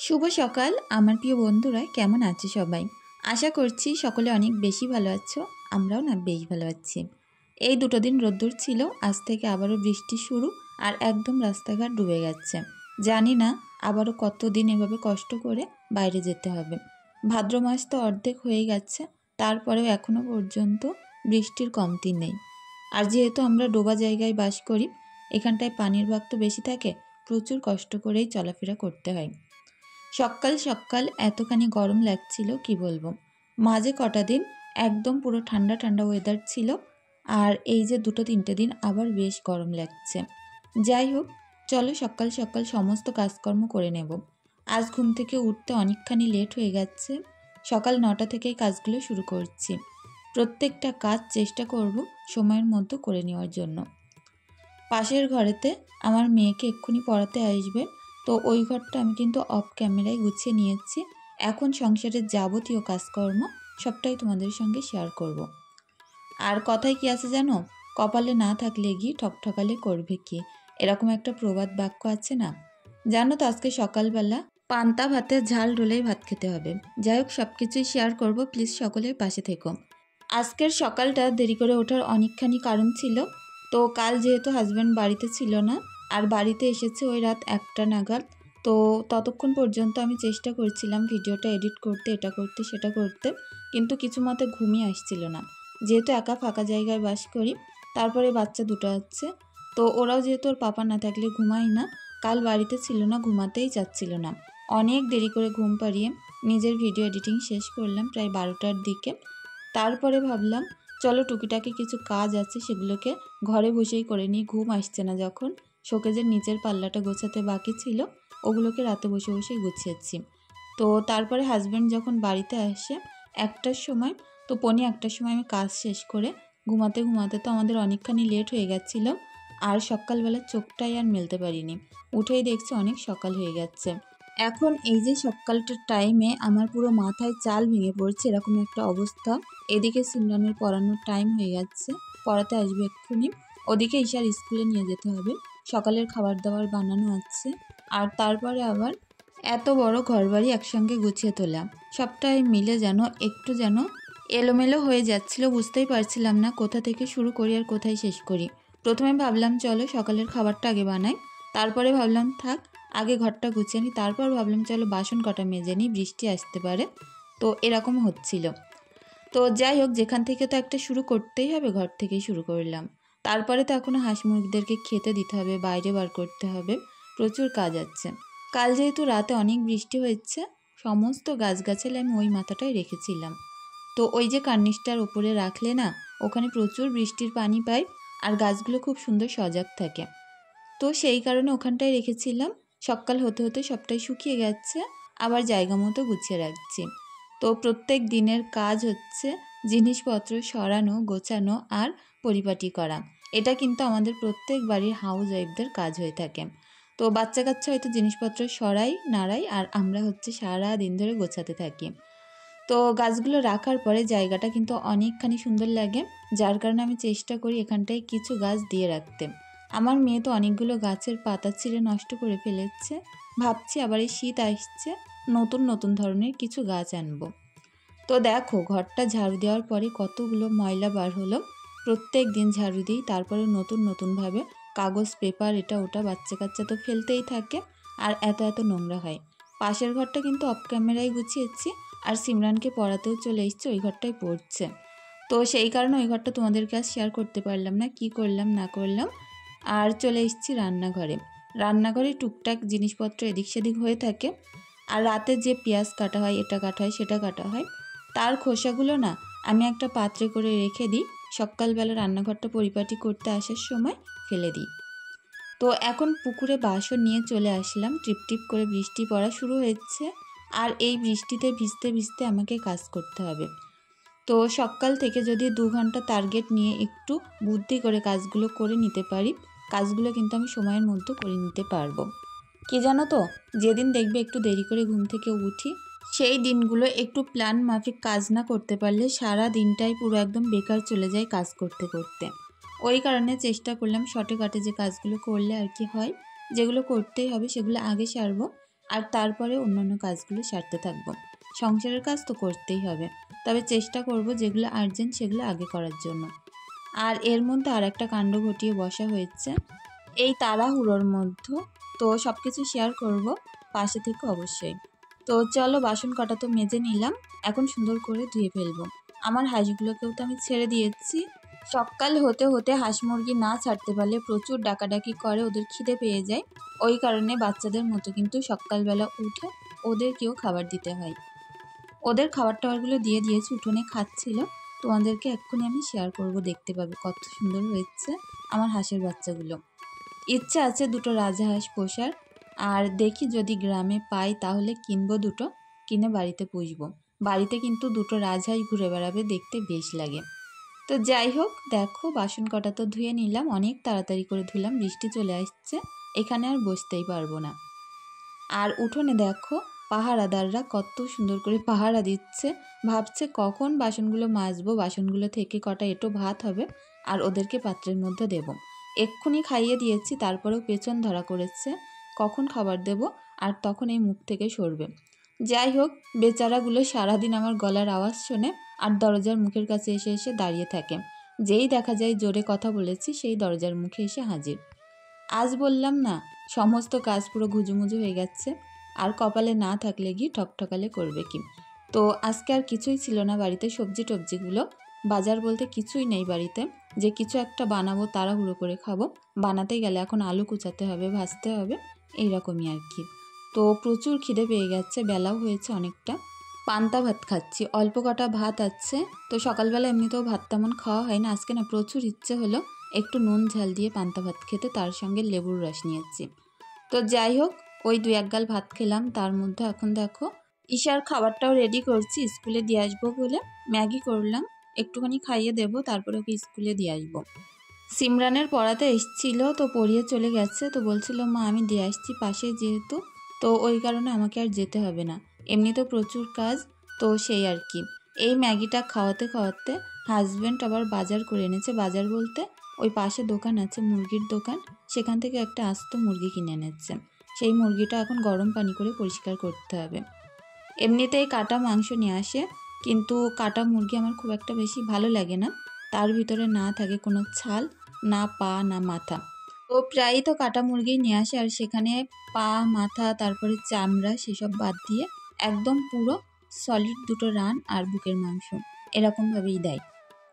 শুভ সকাল আমার প্রিয় বন্ধুরা, কেমন আছো সবাই? আশা করছি সকলে অনেক বেশি ভালো আছো। আমরাও না বেশ ভালো আছি। এই দুটো দিন রোদ্দুর ছিল, আজ থেকে আবারও বৃষ্টি শুরু আর একদম রাস্তাঘাট ডুবে গেছে। জানি না আবারও কতদিন এভাবে কষ্ট করে বাইরে যেতে হবে। ভাদ্র মাস তো অর্ধেক হয়ে গেছে, তারপরেও এখনও পর্যন্ত বৃষ্টির কমতি নেই। আর যেহেতু আমরা ডোবা জায়গায় বাস করি, এখানটায় পানির ভাগ তো বেশি থাকে, প্রচুর কষ্ট করেই চলাফেরা করতে হয়। সকাল সকাল এতখানি গরম লাগছিল কি বলবো। মাঝে কটা দিন একদম পুরো ঠান্ডা ঠান্ডা ওয়েদার ছিল, আর এই যে 2-3 দিন আবার বেশ গরম লাগছে। যাই হোক, চলো সকাল সকাল সমস্ত কাজকর্ম করে নেব। আজ ঘুম থেকে উঠতে অনেকখানি লেট হয়ে গেছে। সকাল 9টা থেকেই কাজগুলো শুরু করছি। প্রত্যেকটা কাজ চেষ্টা করব সময়ের মধ্যে করে নেওয়ার জন্য। পাশের ঘরেতে আমার মেয়েকে এক্ষুনি পড়াতে আসবে, তো ওই ঘরটা আমি কিন্তু অফ ক্যামেরায় গুছিয়ে নিয়েছি। এখন সংসারের যাবতীয় কাজকর্ম সবটাই তোমাদের সঙ্গে শেয়ার করব। আর কথায় কি আছে জানো, কপালে না থাকলে ঘি ঠকঠকালে করবে কি, এরকম একটা প্রবাদ বাক্য আছে না? জানো তো, আজকে সকালবেলা পান্তা ভাতের ঝাল ঢোলেই ভাত খেতে হবে। যাই হোক, সব কিছুই শেয়ার করব, প্লিজ সকলের পাশে থেকো। আজকের সকালটা দেরি করে ওঠার অনেকখানি কারণ ছিল। তো কাল যেহেতু হাজব্যান্ড বাড়িতে ছিল না, আর বাড়িতে এসেছে ওই রাত 1টা নাগাদ, তো ততক্ষণ পর্যন্ত আমি চেষ্টা করছিলাম ভিডিওটা এডিট করতে, এটা করতে সেটা করতে, কিন্তু কিছু মতে ঘুমই আসছিল না। যেহেতু একা ফাঁকা জায়গায় বাস করি, তারপরে বাচ্চা দুটো আছে, তো ওরাও যেহেতু ওর পাপা না থাকলে ঘুমায় না, কাল বাড়িতে ছিল না, ঘুমাতেই যাচ্ছিল না। অনেক দেরি করে ঘুম পাড়িয়ে নিজের ভিডিও এডিটিং শেষ করলাম প্রায় 12টার দিকে। তারপরে ভাবলাম চলো টুকিটাকি কিছু কাজ আছে সেগুলোকে ঘরে বসেই করে নিই। ঘুম আসছে না যখন, শোকেজের নিচের পাল্লাটা গোছাতে বাকি ছিল, ওগুলোকে রাতে বসে বসেই গুছিয়েছি। তো তারপরে হাজব্যান্ড যখন বাড়িতে আসে 1টার সময়, তো 1টার সময় আমি কাজ শেষ করে ঘুমাতে ঘুমাতে তো আমাদের অনেকখানি লেট হয়ে গেছিলো, আর সকালবেলা চোখটাই আর মেলতে পারিনি। উঠেই দেখছি অনেক সকাল হয়ে গেছে। এখন এই যে সকালটার টাইমে আমার পুরো মাথায় চাল ভেঙে পড়ছে, এরকম একটা অবস্থা। এদিকে সিমরানের পড়ানোর টাইম হয়ে যাচ্ছে, পড়াতে আসবে এক্ষুনি। ওদিকে ঈশার স্কুলে নিয়ে যেতে হবে, সকালের খাবার দাবার বানানো আছে। আর তারপরে আবার এত বড় ঘরবাড়ি একসঙ্গে গুছিয়ে তোলা, সবটাই মিলে যেন এলোমেলো হয়ে যাচ্ছিল। বুঝতেই পারছিলাম না কোথা থেকে শুরু করি আর কোথায় শেষ করি। প্রথমে ভাবলাম চলো সকালের খাবারটা আগে বানাই, তারপরে ভাবলাম থাক আগে ঘরটা গুছিয়ে নিই, তারপর ভাবলাম চলো বাসন কটা মেজে নিই, বৃষ্টি আসতে পারে। তো এরকম হচ্ছিল। তো যাই হোক, যেখান থেকে তো একটা শুরু করতেই হবে, ঘর থেকেই শুরু করলাম। তারপরে তো এখনও হাঁস মুরগিদেরকে খেতে দিতে হবে, বাইরে বার করতে হবে, প্রচুর কাজ আছে। কাল যেহেতু রাতে অনেক বৃষ্টি হয়েছে, সমস্ত গাছগাছালি আমি ওই মাথাটাই রেখেছিলাম। তো ওই যে কার্নিশটার ওপরে রাখলে না, ওখানে প্রচুর বৃষ্টির পানি পায়, আর গাছগুলো খুব সুন্দর সজাগ থাকে। তো সেই কারণে ওখানটায় রেখেছিলাম। সকাল হতে হতে সবটাই শুকিয়ে গেছে, আবার জায়গা মতো গুছিয়ে রাখছি। তো প্রত্যেক দিনের কাজ হচ্ছে জিনিসপত্র সরানো, গোছানো আর পরিপাটি করা। এটা কিন্তু আমাদের প্রত্যেক বাড়ির হাউস ওয়াইফদের কাজ হয়ে থাকে। তো বাচ্চা কাচ্চা হয়তো জিনিসপত্র সরাই নাড়াই, আর আমরা হচ্ছে সারা দিন ধরে গোছাতে থাকি। তো গাছগুলো রাখার পরে জায়গাটা কিন্তু অনেকখানি সুন্দর লাগে, যার কারণে আমি চেষ্টা করি এখানটায় কিছু গাছ দিয়ে রাখতে। আমার মেয়ে তো অনেকগুলো গাছের পাতা ছিঁড়ে নষ্ট করে ফেলেছে। ভাবছি আবার এই শীত আসছে, নতুন নতুন ধরনের কিছু গাছ আনবো। তো দেখো, ঘরটা ঝাড়ু দেওয়ার পরে কতগুলো ময়লা বার হলো। প্রত্যেক দিন ঝাড়ু দিই, তারপরে নতুন নতুনভাবে কাগজ পেপার এটা ওটা বাচ্চা কাচ্চা তো ফেলতেই থাকে, আর এত এত নোংরা হয়। পাশের ঘরটা কিন্তু অফ ক্যামেরায় গুছিয়েছি, আর সিমরানকে পড়াতেও চলে এসছে, ওই ঘরটাই পড়ছে। তো সেই কারণে ওই ঘরটা তোমাদের কাছে শেয়ার করতে পারলাম না কি করলাম না করলাম। আর চলে এসেছি রান্নাঘরে। রান্নাঘরে টুকটাক জিনিসপত্র এদিক সেদিক হয়ে থাকে। আর রাতে যে পেঁয়াজ কাটা হয়, এটা কাটা হয় সেটা কাটা হয়, তার খোসাগুলো না আমি একটা পাত্রে করে রেখে দিই, সকালবেলা রান্নাঘরটা পরিপাটি করতে আসার সময় ফেলে দিই। তো এখন পুকুরে বাসন নিয়ে চলে আসলাম। টিপ টিপ করে বৃষ্টি পড়া শুরু হয়েছে, আর এই বৃষ্টিতে ভিজতে ভিজতে আমাকে কাজ করতে হবে। তো সকাল থেকে যদি 2 ঘন্টা টার্গেট নিয়ে একটু বুদ্ধি করে কাজগুলো করে নিতে পারি, কাজগুলো কিন্তু আমি সময়ের মধ্যে করে নিতে পারবো। কি জানো তো, যেদিন দেখবে একটু দেরি করে ঘুম থেকে উঠি, সেই দিনগুলো একটু প্ল্যান মাফিক কাজ না করতে পারলে সারা দিনটাই পুরো একদম বেকার চলে যায় কাজ করতে করতে। ওই কারণে চেষ্টা করলাম শর্টে কাটে যে কাজগুলো করলে আর কি হয়, যেগুলো করতেই হবে সেগুলো আগে সারবো, আর তারপরে অন্যান্য কাজগুলো সারতে থাকবো। সংসারের কাজ তো করতেই হবে, তবে চেষ্টা করব যেগুলো আর্জেন্ট সেগুলো আগে করার জন্য। আর এর মধ্যে আর একটা কাণ্ড ঘটিয়ে বসা হয়েছে এই তাড়াহুড়োর মধ্যে, তো সব কিছু শেয়ার করব, পাশে থেকে অবশ্যই। তো চলো, বাসন কটা তো মেজে নিলাম, এখন সুন্দর করে ধুয়ে ফেলবো। আমার হাঁসগুলোকেও তো আমি ছেড়ে দিয়েছি। সকাল হতে হতে হাঁস মুরগি না ছাড়তে পারলে প্রচুর ডাকাডাকি করে, ওদের খিদে পেয়ে যায়। ওই কারণে বাচ্চাদের মতো কিন্তু সকালবেলা উঠে ওদেরকেও খাবার দিতে হয়। ওদের খাবার টাবারগুলো দিয়ে দিয়েছি, উঠোনে খাচ্ছিল। তোমাদেরকে এক্ষুনি আমি শেয়ার করব, দেখতে পাবে কত সুন্দর হয়েছে আমার হাঁসের বাচ্চাগুলো। ইচ্ছে আছে দুটো রাজহাঁস পোষার, আর দেখি যদি গ্রামে পাই তাহলে কিনবো দুটো, কিনে বাড়িতে পুষবো। বাড়িতে কিন্তু দুটো রাজহাঁস ঘুরে বেড়াবে, দেখতে বেশ লাগে। তো যাই হোক, দেখো বাসন কটা তো ধুয়ে নিলাম, অনেক তাড়াতাড়ি করে ধুলাম, বৃষ্টি চলে আসছে, এখানে আর বসতেই পারবো না। আর উঠোনে দেখো পাহারাদাররা কত সুন্দর করে পাহারা দিচ্ছে, ভাবছে কখন বাসনগুলো মাজবো, বাসনগুলো থেকে কটা এঁটো ভাত হবে আর ওদেরকে পাত্রের মধ্যে দেব। এক্ষুনি খাইয়ে দিয়েছি, তারপরেও পেছন ধরা করেছে কখন খাবার দেব, আর তখন এই মুখ থেকে সরবে। যাই হোক, বেচারাগুলো সারাদিন আমার গলার আওয়াজ শোনে আর দরজার মুখের কাছে এসে এসে দাঁড়িয়ে থাকে। যেই দেখা যায় জোরে কথা বলেছি সেই দরজার মুখে এসে হাজির। আজ বললাম না, সমস্ত কাজ পুরো ঘুজুমুজু হয়ে গেছে, আর কপালে না থাকলে গিয়ে ঠকঠকালে করবে কি। তো আজকে আর কিছুই ছিল না বাড়িতে, সবজি টবজিগুলো, বাজার বলতে কিছুই নেই বাড়িতে, যে কিছু একটা বানাবো তাড়াহুড়ো করে খাবো, বানাতে গেলে এখন আলু কুচাতে হবে, ভাজতে হবে, এইরকমই আর কি। তো প্রচুর খিদে পেয়ে গেছে, বেলাও হয়েছে অনেকটা। পান্তা ভাত খাচ্ছি, অল্প কটা ভাত আছে। তো সকালবেলা এমনিতেও ভাত তেমন খাওয়া হয় না, আজকে না প্রচুর ইচ্ছে হলো একটু নুন ঝাল দিয়ে পান্তা ভাত খেতে, তার সঙ্গে লেবুর রস নিয়েছি। তো যাই হোক, ওই 2-1 গাল ভাত খেলাম, তার মধ্যে এখন দেখো ঈশার খাবারটাও রেডি করছি, স্কুলে দিয়ে আসবো বলে ম্যাগি করলাম, একটুখানি খাইয়ে দেবো, তারপরে ওকে স্কুলে দিয়ে আসবো। সিমরানের পড়াতে এসেছিল, তো পড়িয়ে চলে গেছে, তো বলছিল মা আমি দিয়ে আসছি পাশে যেহেতু, তো ওই কারণে আমাকে আর যেতে হবে না, এমনি তো প্রচুর কাজ, তো সেই আর কি। এই ম্যাগিটা খাওয়াতে খাওয়াতে হাজব্যান্ড আবার বাজার করে এনেছে, বাজার বলতে ওই পাশে দোকান আছে মুরগির দোকান, সেখান থেকে একটা আস্ত মুরগি কিনে এনেছে। সেই মুরগিটা এখন গরম পানি করে পরিষ্কার করতে হবে। এমনিতেই কাটা মাংস নিয়ে আসে, কিন্তু কাটা মুরগি আমার খুব একটা বেশি ভালো লাগে না, তার ভিতরে না থাকে কোনো ছাল, না পা না মাথা। তো প্রায়ই তো কাটা মুরগি নিয়ে আসে, আর সেখানে পা মাথা তারপরে চামড়া সেসব বাদ দিয়ে একদম পুরো সলিড দুটো রান আর বুকের মাংস এরকমভাবেই দেয়।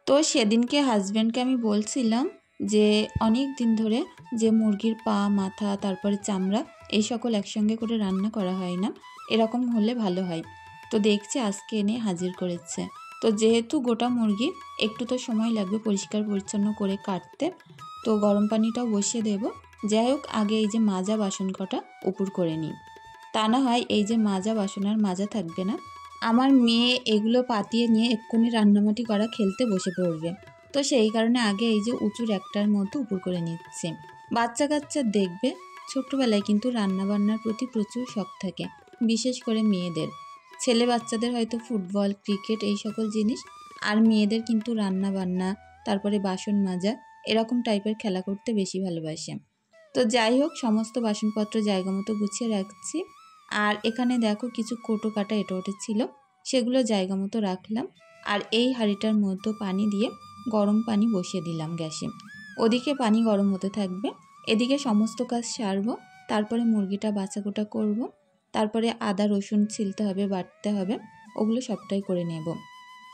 তো সেদিনকে হাজব্যান্ডকে আমি বলছিলাম যে অনেক দিন ধরে যে মুরগির পা মাথা তারপরে চামড়া এই সকল একসঙ্গে করে রান্না করা হয় না, এরকম হলে ভালো হয়। তো দেখছি আজকে এনে হাজির করেছে। তো যেহেতু গোটা মুরগি একটু তো সময় লাগবে পরিষ্কার পরিচ্ছন্ন করে কাটতে, তো গরম পানিটাও বসিয়ে দেব। যাই হোক, আগে এই যে মাজা বাসন কটা উপর করে নিই, তা না হয় এই যে মাজা বাসন আর মাজা থাকবে না। আমার মেয়ে এগুলো পাতিয়ে নিয়ে এক্ষুনি রান্নাবাটি করা খেলতে বসে পড়বে, তো সেই কারণে আগে এই যে উঁচুর একটার মধ্যে উপর করে নিচ্ছে। বাচ্চা কাচ্চা দেখবে ছোট্টবেলায় কিন্তু রান্নাবান্নার প্রতি প্রচুর শখ থাকে, বিশেষ করে মেয়েদের। ছেলে বাচ্চাদের হয়তো ফুটবল ক্রিকেট এই সকল জিনিস, আর মেয়েদের কিন্তু রান্না বান্না তারপরে বাসন মাজা এরকম টাইপের খেলা করতে বেশি ভালোবাসে। তো যাই হোক, সমস্ত বাসনপত্র জায়গা মতো গুছিয়ে রাখছি। আর এখানে দেখো কিছু কোটো কাটা এটা ওটা ছিল, সেগুলো জায়গা মতো রাখলাম। আর এই হাঁড়িটার মধ্যে পানি দিয়ে গরম পানি বসিয়ে দিলাম গ্যাসে, ওদিকে পানি গরম হতে থাকবে, এদিকে সমস্ত কাজ সারবো। তারপরে মুরগিটা বাছাকোটা করব, তারপরে আদা রসুন ছিলতে হবে, বাটতে হবে, ওগুলো সবটাই করে নেব।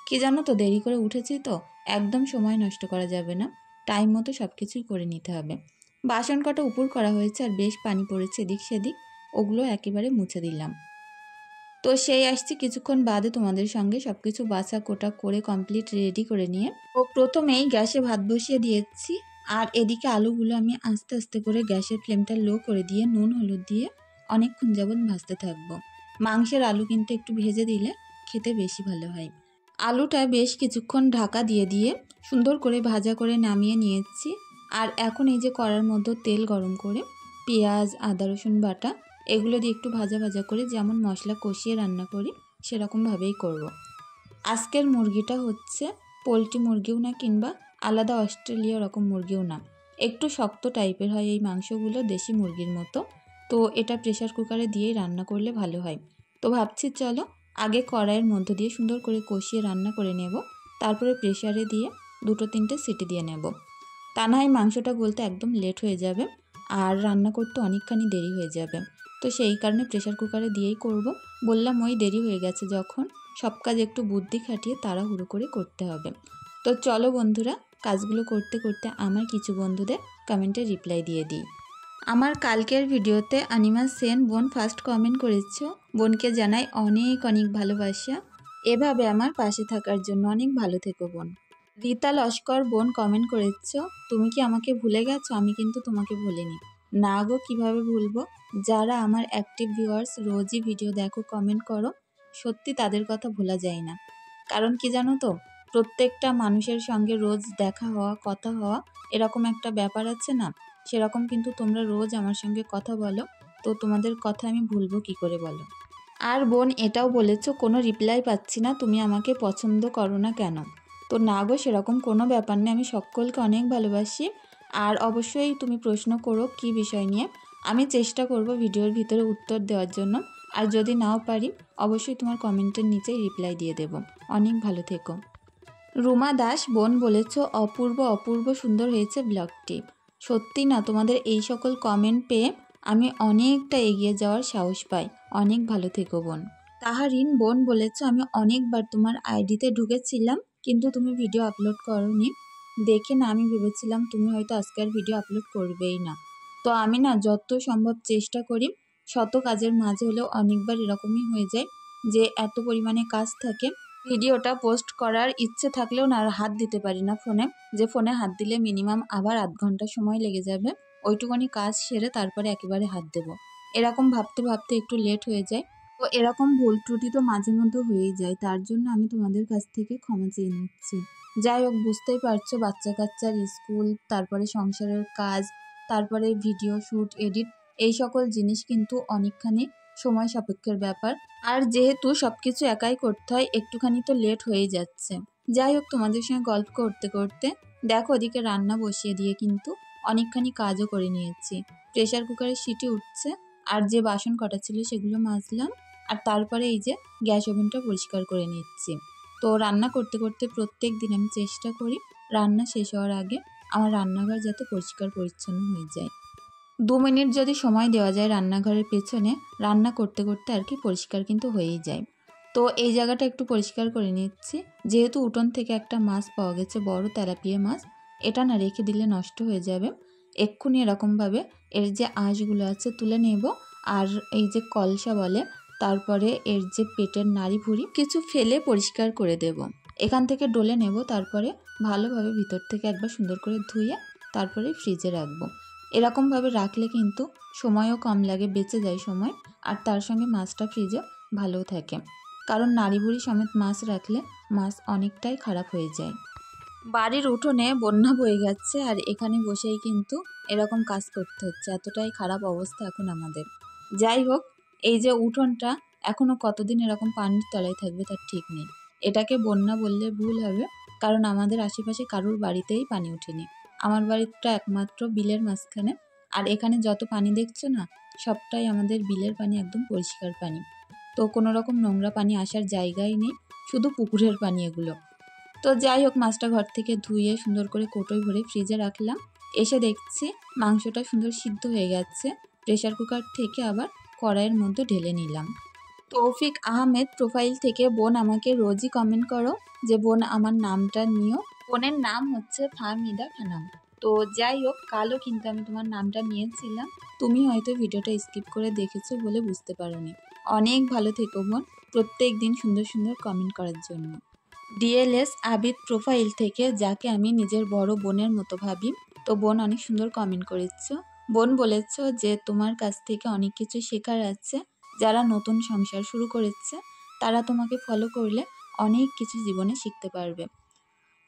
কি জানো তো, দেরি করে উঠেছি তো একদম সময় নষ্ট করা যাবে না, টাইম মতো সব কিছুই করে নিতে হবে। বাসন কটা উপর করা হয়েছে আর বেশ পানি পড়েছে এদিক সেদিক, ওগুলো একেবারে মুছে দিলাম। তো সেই আসছি কিছুক্ষণ বাদে তোমাদের সঙ্গে সব কিছু বাছা কোটা করে কমপ্লিট রেডি করে নিয়ে। ও প্রথমেই গ্যাসে ভাত বসিয়ে দিয়েছি, আর এদিকে আলুগুলো আমি আস্তে আস্তে করে গ্যাসের ফ্লেমটা লো করে দিয়ে নুন হলুদ দিয়ে অনেকক্ষণ যাবত ভাজতে থাকবো। মাংসের আলু কিন্তু একটু ভেজে দিলে খেতে বেশি ভালো হয়। আলুটা বেশ কিছুক্ষণ ঢাকা দিয়ে দিয়ে সুন্দর করে ভাজা করে নামিয়ে নিয়েছি। আর এখন এই যে কড়ার মধ্যে তেল গরম করে পেঁয়াজ আদা রসুন বাটা এগুলো দিয়ে একটু ভাজা ভাজা করে যেমন মশলা কষিয়ে রান্না করি সেরকমভাবেই করব। আজকের মুরগিটা হচ্ছে পোলট্রি মুরগিও না কিংবা আলাদা অস্ট্রেলিয়া রকম মুরগিও না, একটু শক্ত টাইপের হয় এই মাংসগুলো, দেশি মুরগির মতো। তো এটা প্রেশার কুকারে দিয়েই রান্না করলে ভালো হয়। তো ভাবছি চলো আগে কড়াইয়ের মধ্য দিয়ে সুন্দর করে কষিয়ে রান্না করে নেব, তারপরে প্রেশারে দিয়ে 2-3টে সিটি দিয়ে নেব। তা না হয় মাংসটা গলতে একদম লেট হয়ে যাবে আর রান্না করতে অনেকখানি দেরি হয়ে যাবে। তো সেই কারণে প্রেশার কুকারে দিয়েই করব। বললাম ওই দেরি হয়ে গেছে যখন, সব কাজ একটু বুদ্ধি খাটিয়ে তাড়াহুড়ো করে করতে হবে। তো চলো বন্ধুরা, কাজগুলো করতে করতে আমার কিছু বন্ধুদের কমেন্টে রিপ্লাই দিয়ে দিই। আমার কালকের ভিডিওতে অনিমা সেন বোন ফার্স্ট কমেন্ট করেছো। বোনকে জানাই অনেক অনেক ভালোবাসা, এভাবে আমার পাশে থাকার জন্য অনেক ভালো থেকো বোন। রীতা লস্কর বোন কমেন্ট করেছো, তুমি কি আমাকে ভুলে গেছো? আমি কিন্তু তোমাকে ভুলিনি। না গো, কীভাবে ভুলবো? যারা আমার অ্যাক্টিভ ভিউয়ার্স, রোজই ভিডিও দেখো, কমেন্ট করো, সত্যি তাদের কথা ভোলা যায় না। কারণ কি জানো তো, প্রত্যেকটা মানুষের সঙ্গে রোজ দেখা হওয়া, কথা হওয়া, এরকম একটা ব্যাপার আছে না, সেরকম কিন্তু তোমরা রোজ আমার সঙ্গে কথা বলো, তো তোমাদের কথা আমি ভুলবো কি করে বলো? আর বোন এটাও বলেছো কোনো রিপ্লাই পাচ্ছি না, তুমি আমাকে পছন্দ করো না কেন? তো না গো, সেরকম কোনো ব্যাপার নেই, আমি সকলকে অনেক ভালোবাসি। আর অবশ্যই তুমি প্রশ্ন করো কী বিষয় নিয়ে, আমি চেষ্টা করব ভিডিওর ভিতরে উত্তর দেওয়ার জন্য। আর যদি নাও পারি অবশ্যই তোমার কমেন্টের নিচেই রিপ্লাই দিয়ে দেব। অনেক ভালো থেকো। রুমা দাস বোন বলেছো, অপূর্ব অপূর্ব সুন্দর হয়েছে ব্লগটি। সত্যি না, তোমাদের এই সকল কমেন্ট পেয়ে আমি অনেকটা এগিয়ে যাওয়ার সাহস পাই। অনেক ভালো থেকো বোন। তাহারিন বোন বলেছো, আমি অনেকবার তোমার আইডিতে ঢুকেছিলাম কিন্তু তুমি ভিডিও আপলোড করোনি দেখে না আমি ভেবেছিলাম তুমি হয়তো আজকে আর ভিডিও আপলোড করবেই না। তো আমি না যত সম্ভব চেষ্টা করি, শত কাজের মাঝে হলেও অনেকবার এরকমই হয়ে যায় যে এত পরিমাণে কাজ থাকে, ভিডিওটা পোস্ট করার ইচ্ছে থাকলেও না আর হাত দিতে পারি না ফোনে, যে ফোনে হাত দিলে মিনিমাম আবার আধ ঘন্টা সময় লেগে যাবে, ওইটুকুনি কাজ সেরে তারপরে একেবারে হাত দেবো, এরকম ভাবতে ভাবতে একটু লেট হয়ে যায়। তো এরকম ভুল ত্রুটি তো মাঝে মধ্যে হয়েই যায়, তার জন্য আমি তোমাদের কাছ থেকে ক্ষমা চেয়ে নিচ্ছি। যাই হোক, বুঝতেই পারছো বাচ্চা কাচ্চার স্কুল, তারপরে সংসারের কাজ, তারপরে ভিডিও শ্যুট, এডিট, এই সকল জিনিস কিন্তু অনেকখানি সময় সাপেক্ষের ব্যাপার। আর যেহেতু সব কিছু একাই করতে হয়, একটুখানি তো লেট হয়েই যাচ্ছে। যাই হোক, তোমাদের সঙ্গে গল্প করতে করতে দেখো ওদিকে রান্না বসিয়ে দিয়ে কিন্তু অনেকখানি কাজও করে নিয়েছি। প্রেশার কুকারের সিটি উঠছে আর যে বাসন কটা ছিল সেগুলো মাজলাম, আর তারপরে এই যে গ্যাস ওভেনটা পরিষ্কার করে নিচ্ছি। তো রান্না করতে করতে প্রত্যেক দিন আমি চেষ্টা করি রান্না শেষ হওয়ার আগে আমার রান্নাঘর যাতে পরিষ্কার পরিচ্ছন্ন হয়ে যায়। 2 মিনিট যদি সময় দেওয়া যায় রান্নাঘরের পেছনে, রান্না করতে করতে আর কি পরিষ্কার কিন্তু হয়েই যায়। তো এই জায়গাটা একটু পরিষ্কার করে নিচ্ছি। যেহেতু উঠোন থেকে একটা মাছ পাওয়া গেছে, বড় তেলাপিয়া মাছ, এটা না রেখে দিলে নষ্ট হয়ে যাবে। এক্ষুনি এরকমভাবে এর যে আঁশগুলো আছে তুলে নেব, আর এই যে কলসা বলে, তারপরে এর যে পেটের নাড়ি ভুঁড়ি কিছু ফেলে পরিষ্কার করে দেব। এখান থেকে ডলে নেব, তারপরে ভালোভাবে ভিতর থেকে একবার সুন্দর করে ধুয়ে তারপরে ফ্রিজে রাখবো। এরকমভাবে রাখলে কিন্তু সময়ও কম লাগে, বেঁচে যায় সময়, আর তার সঙ্গে মাছটা ফ্রিজে ভালোও থাকে। কারণ নাড়িভুড়ি সমেত মাছ রাখলে মাছ অনেকটাই খারাপ হয়ে যায়। বাড়ির উঠোনে বন্যা বয়ে যাচ্ছে আর এখানে বসেই কিন্তু এরকম কাজ করতে হচ্ছে, এতটাই খারাপ অবস্থা এখন আমাদের। যাই হোক, এই যে উঠোনটা এখনও কতদিন এরকম পানির তলায় থাকবে তার ঠিক নেই। এটাকে বন্যা বললে ভুল হবে, কারণ আমাদের আশেপাশে কারোর বাড়িতেই পানি ওঠেনি। আমার বাড়িটা একমাত্র বিলের মাঝখানে, আর এখানে যত পানি দেখছো না, সবটাই আমাদের বিলের পানি, একদম পরিষ্কার পানি। তো কোনো রকম নোংরা পানি আসার জায়গাই নেই, শুধু পুকুরের পানি এগুলো। তো যাই হোক, মাছটা ঘর থেকে ধুয়ে সুন্দর করে কৌটোয় ভরে ফ্রিজে রাখলাম। এসে দেখছি মাংসটা সুন্দর সিদ্ধ হয়ে গেছে। প্রেশার কুকার থেকে আবার কড়াইয়ের মধ্যে ঢেলে নিলাম। তৌফিক আহমেদ প্রোফাইল থেকে বোন আমাকে রোজই কমেন্ট করো যে বোন আমার নামটা নিও। বোনের নাম হচ্ছে ফাহমিদা খানম। তো যাই হোক, কালও কিন্তু আমি তোমার নামটা নিয়েছিলাম, তুমি হয়তো ভিডিওটা স্কিপ করে দেখেছো বলে বুঝতে পারোনি। অনেক ভালো থেকো বোন, প্রত্যেক দিন সুন্দর সুন্দর কমেন্ট করার জন্য। ডিএলএস আবিদ প্রোফাইল থেকে, যাকে আমি নিজের বড় বোনের মতো ভাবি, তো বোন অনেক সুন্দর কমেন্ট করেছো। বোন বলেছো যে তোমার কাছ থেকে অনেক কিছু শেখার আছে, যারা নতুন সংসার শুরু করেছে তারা তোমাকে ফলো করলে অনেক কিছু জীবনে শিখতে পারবে।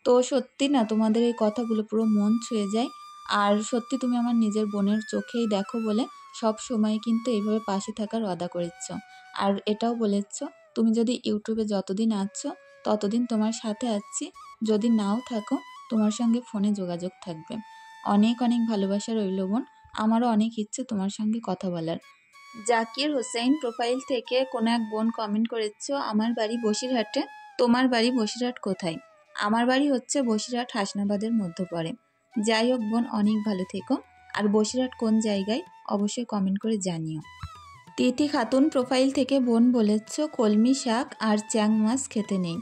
তো সত্যি না, তোমাদের এই কথাগুলো পুরো মন ছুঁয়ে যায়। আর সত্যি তুমি আমার নিজের বোনের চোখেই দেখো বলে সব সময় কিন্তু এইভাবে পাশে থাকার ওয়াদা করেছো। আর এটাও বলেছো তুমি যদি ইউটিউবে যতদিন আছো ততদিন তোমার সাথে আছি, যদি নাও থাকো তোমার সঙ্গে ফোনে যোগাযোগ থাকবে। অনেক অনেক ভালোবাসা রইল বোন, আমারও অনেক ইচ্ছে তোমার সঙ্গে কথা বলার। জাকির হোসেন প্রোফাইল থেকে কোনো এক বোন কমেন্ট করেছো আমার বাড়ি বসিরহাটে। তোমার বাড়ি বসিরহাট কোথায়? আমার বাড়ি হচ্ছে বসিরহাট হাসনাবাদের মধ্যে পড়ে। যাই হোক বোন, অনেক ভালো থেকো। আর বসিরহাট কোন জায়গায় অবশ্যই কমেন্ট করে জানিও। তিথি খাতুন প্রোফাইল থেকে বোন বলেছ কলমি শাক আর চ্যাং মাছ খেতে নেই।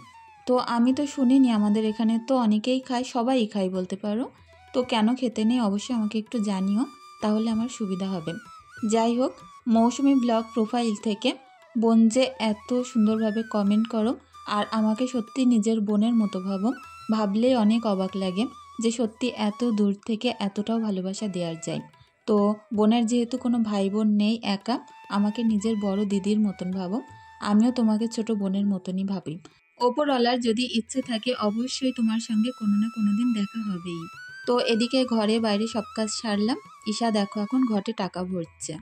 তো আমি তো শুনিনি, আমাদের এখানে তো অনেকেই খায়, সবাই খায় বলতে পারো। তো কেন খেতে নেই অবশ্যই আমাকে একটু জানিও, তাহলে আমার সুবিধা হবে। যাই হোক, মৌসুমি ব্লগ প্রোফাইল থেকে বোন যে এত সুন্দরভাবে কমেন্ট করো আর আমাকে সত্যি নিজের বোনের মতো ভাবো, ভাবলেই অনেক অবাক লাগে যে সত্যি এত দূর থেকে এতটাও ভালোবাসা দেওয়ার যায়। তো বোনের যেহেতু কোনো ভাই বোন নেই, একা, আমাকে নিজের বড় দিদির মতন ভাবো। আমিও তোমাকে ছোট বোনের মতনই ভাবি। ওপরওয়ালার যদি ইচ্ছে থাকে অবশ্যই তোমার সঙ্গে কোনো না কোনো দিন দেখা হবেই। তো এদিকে ঘরে বাইরে সব কাজ সারলাম। ঈশা দেখো এখন ঘটে টাকা ভরছে।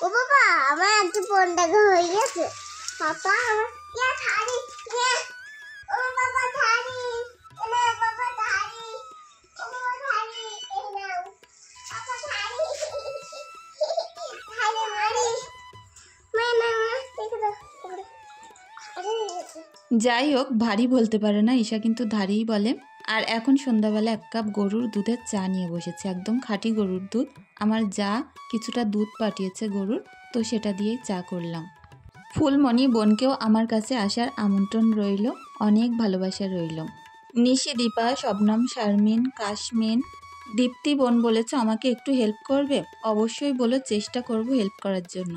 ও বাবা, আমার আজকে 5 টাকা হয়ে গেছে। পাপা আমার থাড়ি, ও বাবা থাড়ি, ও বাবা থাড়ি, ও বাবা থাড়ি, এই নাও পাপা থাড়ি, থাড়ি মারি, মা দেখো তো। যাই হোক, ভারী বলতে পারে না, ঈশা কিন্তু ধারেই বলে। আর এখন সন্ধ্যাবেলা 1 কাপ গরুর দুধের চা নিয়ে বসেছে, একদম খাঁটি গরুর দুধ। আমার যা কিছুটা দুধ পাঠিয়েছে গরুর, তো সেটা দিয়েই চা করলাম। ফুলমণি বোনকেও আমার কাছে আসার আমন্ত্রণ রইল, অনেক ভালোবাসা রইল। নিশি, দীপা, শবনম, শারমিন, কাশমিন, দীপ্তি বোন বলেছে আমাকে একটু হেল্প করবে। অবশ্যই বলো, চেষ্টা করব হেল্প করার জন্য।